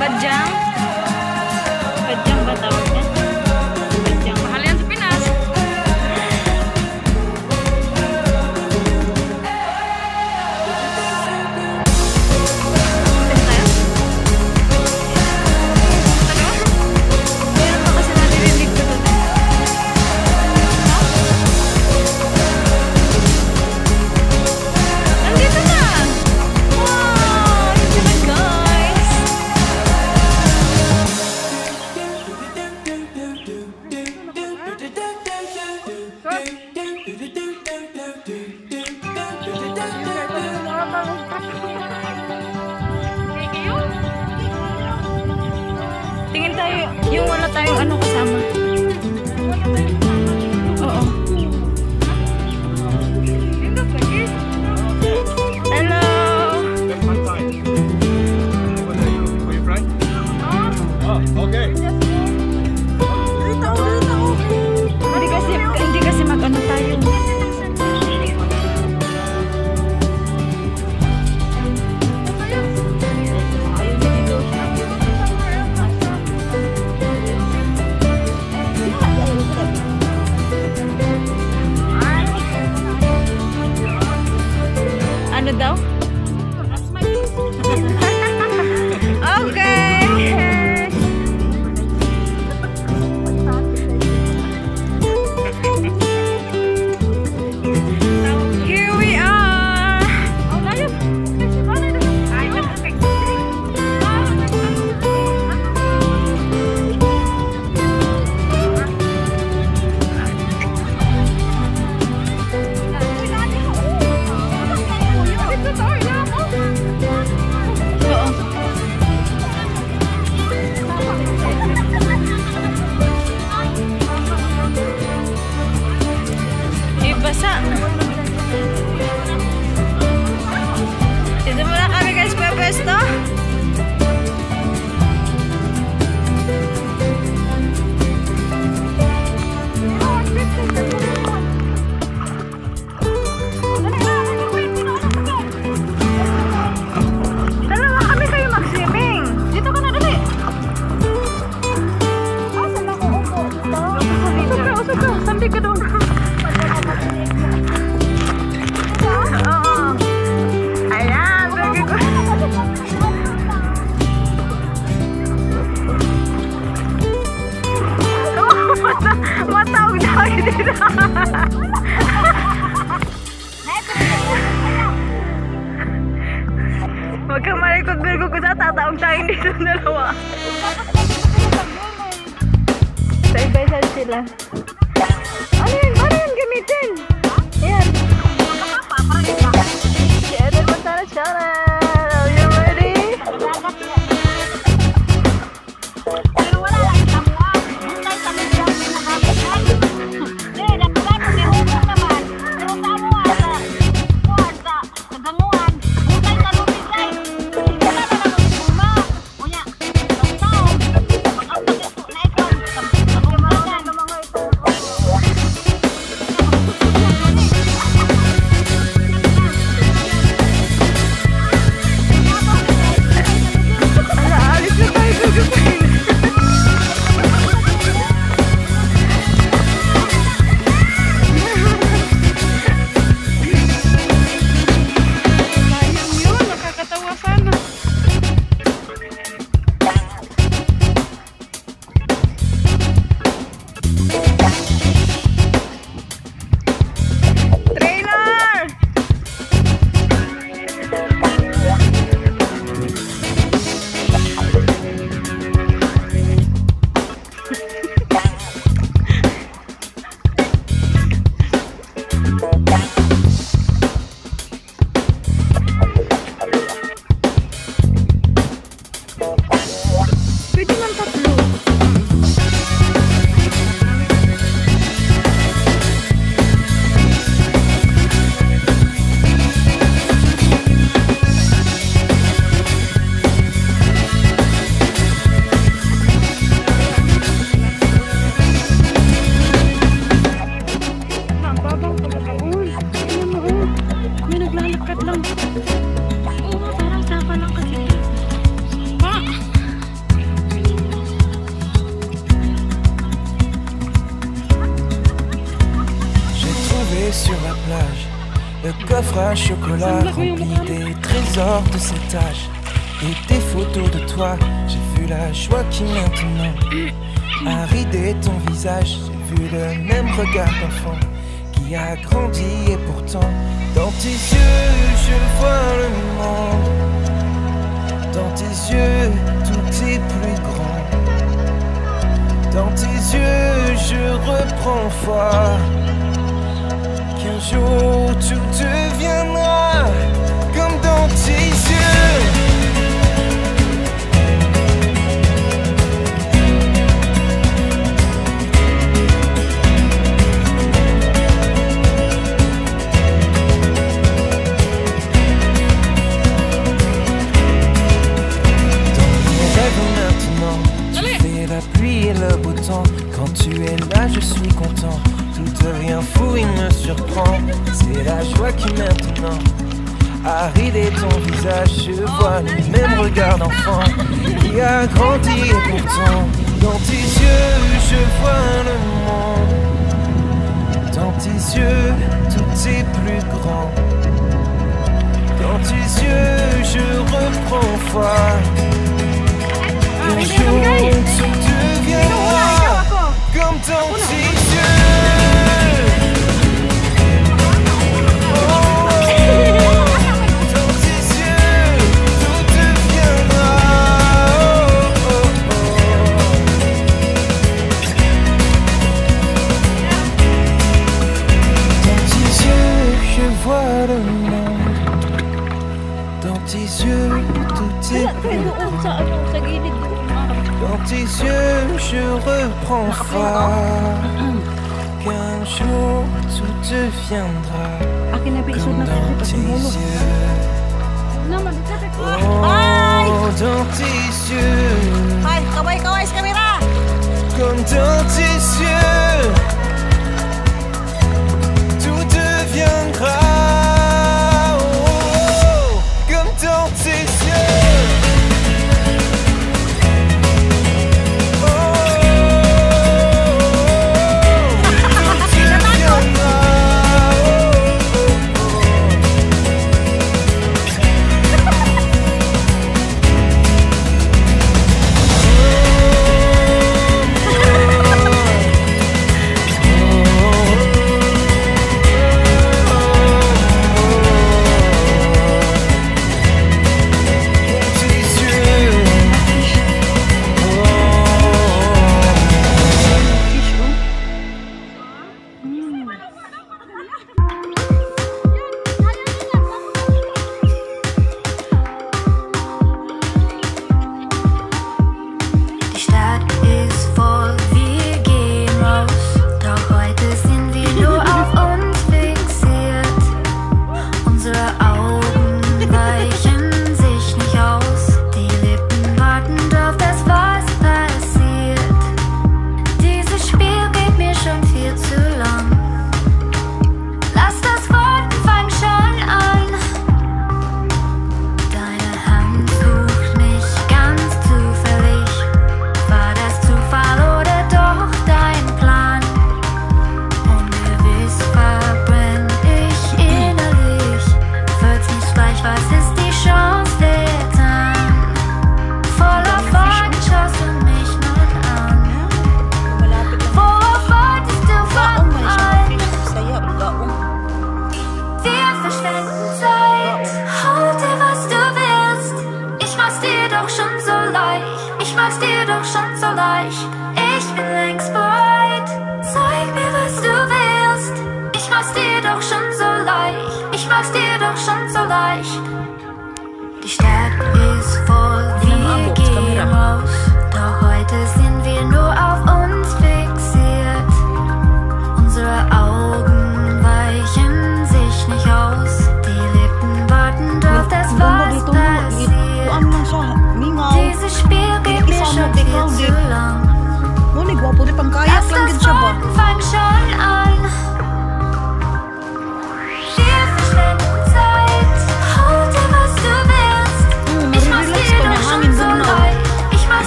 Kadyang? Kadyang ba tawag yan? Kadyang. Mahal yan sa Pinas. Tingin tayo, yung wala tayong ano kasama. Oo. Hello! Oh, okay. Hindi kasi mag-ano tayo. Ano daw? Okay. Here we are. Ibasa. Dito muna kami guys, pepesto. Dalawa kami kayo mag-swimming. Dito ka na dali. Saan ako upo? Usap ka. Sambi ka doon. Oo. Ayan, lagi ko. Matawag na ako dito. Huwag kang malikot, Virgo, kung tatawag tayo dito dalawa. Sa iba-isa sila. Ano yun? Ano yun gamitin? Ayan. Channel mo sana, channel. Are you ready? Pero wala lang yung tamuan. Hintay sa medyo ang pinakabitan. Eh, dapat kung ihubog naman. Pero tamuan sa kaganguan. Hintay sa lumigay. Wala na lang yung buma. Unya, ang tao. Pag-apag ito na ikaw. Pag-umagan ng mga ito. un chocolat rempli des trésors de cet âge. Et des photos de toi, j'ai vu la joie qui maintenant a ridé ton visage. J'ai vu le même regard d'enfant qui a grandi et pourtant dans tes yeux je vois le monde. Dans tes yeux tout est plus grand. Dans tes yeux je reprends foi qu'un jour tout deviendra comme dans tes yeux. La pluie et le beau temps, quand tu es là je suis content. Tout devient fou, il me surprend. C'est la joie qui maintenant a ridé ton visage. Je vois le même regard d'enfant qui a grandi et pourtant dans tes yeux je vois le monde. Dans tes yeux tout est plus grand. Dans tes yeux je reprends foi. Un jour tout deviendra comme dans tes yeux. Oh, dans tes yeux tout deviendra. Oh, oh, oh. Dans tes yeux je vois le monde. Dans tes yeux tout est plus grand. Dans tes yeux je reprends foi qu'un jour tout deviendra comme dans tes yeux. Oh, dans tes yeux. Kaway sa kamera. Comme dans tes yeux tout deviendra. Oh, comme dans tes yeux. Die Stadt ist voll, wir gehen raus, doch heute sind wir nur auf uns fixiert. Unsere Augen weichen sich nicht aus, die Lippen warten auf das, was passiert. Dieses Spiel geht mir schon viel zu lang. Lass das Warten fang schon an. Wir verschwenden Zeit, hol dir was du willst. Ich mach's dir doch schon so leicht, ich mach's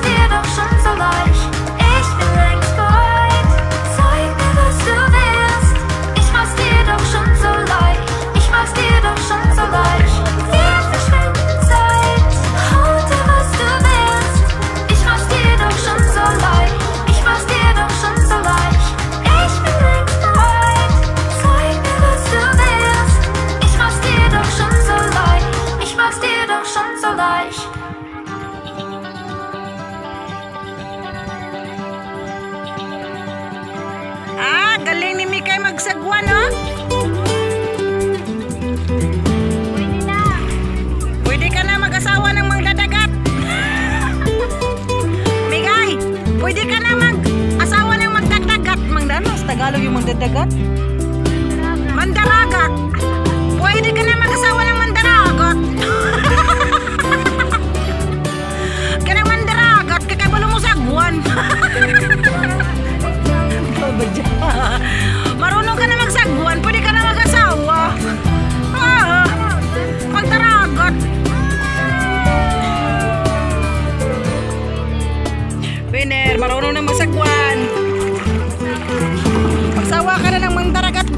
dir doch schon so leicht. Ich bin längst bereit, zeig mir was du willst. Ich mach's dir doch schon so leicht, ich mach's dir doch schon Tagalog yung mandadagat? Mandaragat. Pwede ka na mag-asawa ng mandaragat. Kaya mandaragat, kakabalo mo sa agwan. Marunong ka na magsagwan, pwede ka na mag-asawa. Magdaragat. Winner, marunong na magsagwan. Magsawa ka na ng mandaragat.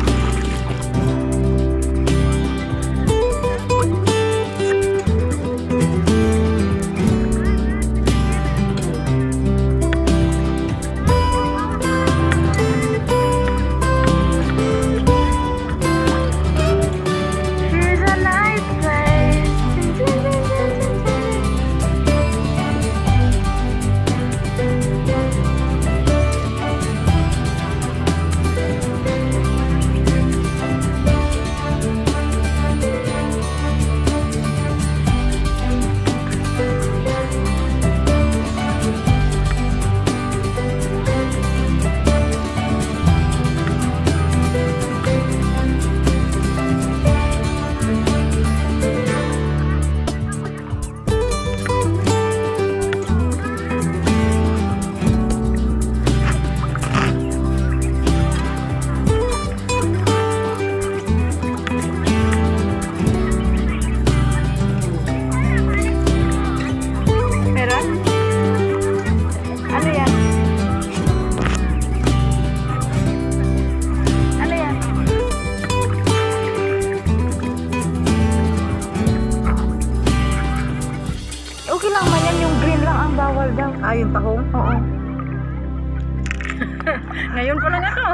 Okay lang man yan, yung green lang ang bawal daw. Ah, yung tahong? Oo. Ngayon pa lang ako.